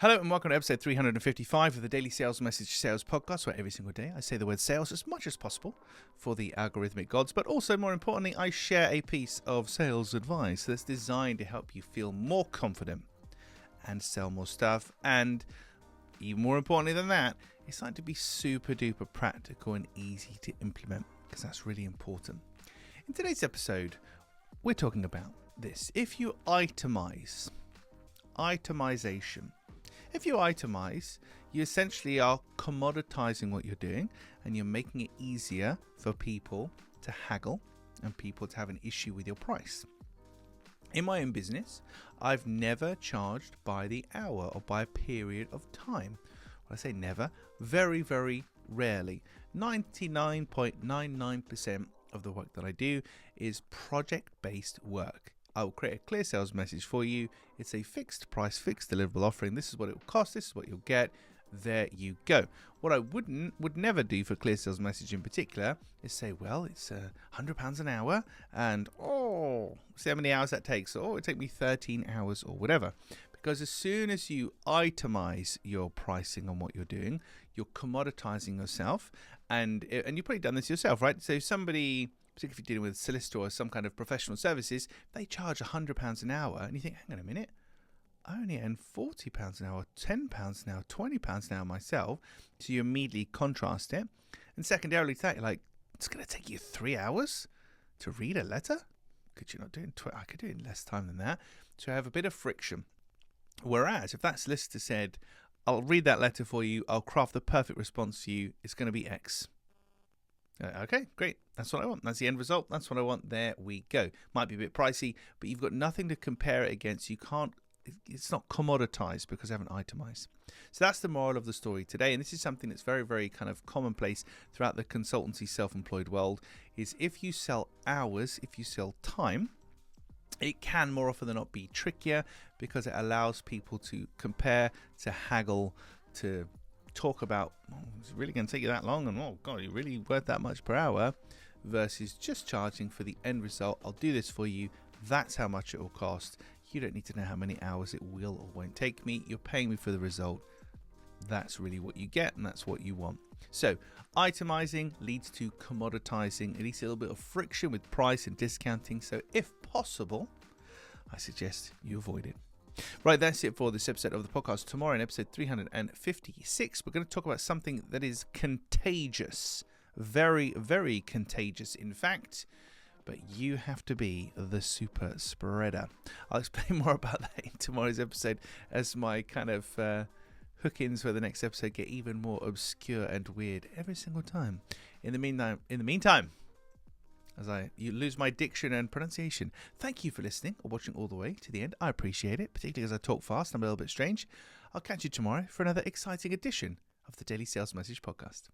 Hello and welcome to episode 355 of the Daily Sales Message Sales Podcast, where every single day I say the word sales as much as possible for the algorithmic gods, but also more importantly, I share a piece of sales advice that's designed to help you feel more confident and sell more stuff. And even more importantly than that, it's like to be super duper practical and easy to implement, because that's really important. In today's episode, we're talking about this. If you itemization. If you itemize, you essentially are commoditizing what you're doing, and you're making it easier for people to haggle and people to have an issue with your price. In my own business, I've never charged by the hour or by a period of time. When I say never, very, very rarely. 99.99% of the work that I do is project-based work. I will create a clear sales message for you. It's a fixed price, fixed deliverable offering. This is what it will cost. This is what you'll get. There you go. What I would never do for clear sales message in particular is say, well, it's £100 an hour, and see how many hours that takes. It take me 13 hours or whatever. Because as soon as you itemize your pricing on what you're doing, you're commoditizing yourself, and you've probably done this yourself, right? So somebody, particularly if you're dealing with a solicitor or some kind of professional services, they charge £100 an hour, and you think, hang on a minute, I only earn £40 an hour, £10 an hour, £20 an hour myself. So you immediately contrast it. And secondarily to that, you're like, it's going to take you 3 hours to read a letter? Could you not do it I could do it in less time than that. So I have a bit of friction. Whereas if that solicitor said, I'll read that letter for you, I'll craft the perfect response to you, it's going to be X. Okay, great. That's what I want. That's the end result. That's what I want. There we go. Might be a bit pricey, but you've got nothing to compare it against. It's not commoditized because I haven't itemized. So that's the moral of the story today. And this is something that's very, very kind of commonplace throughout the consultancy self-employed world, is if you sell hours, if you sell time, it can more often than not be trickier because it allows people to compare, to haggle, to talk about, it's really going to take you that long, and you're really worth that much per hour, versus just charging for the end result. I'll do this for you. That's how much it will cost. You don't need to know how many hours it will or won't take me. You're paying me for the result. That's really what you get, and that's what you want. So itemizing leads to commoditizing. It leads to a little bit of friction with price and discounting. So if possible, I suggest you avoid it. Right, that's it for this episode of the podcast. Tomorrow in episode 356, we're going to talk about something that is contagious. Very, very contagious, in fact. But you have to be the super spreader. I'll explain more about that in tomorrow's episode as my kind of hook-ins for the next episode get even more obscure and weird every single time. In the meantime, as you lose my diction and pronunciation, thank you for listening or watching all the way to the end. I appreciate it, particularly as I talk fast. I'm a little bit strange. I'll catch you tomorrow for another exciting edition of the Daily Sales Message Podcast.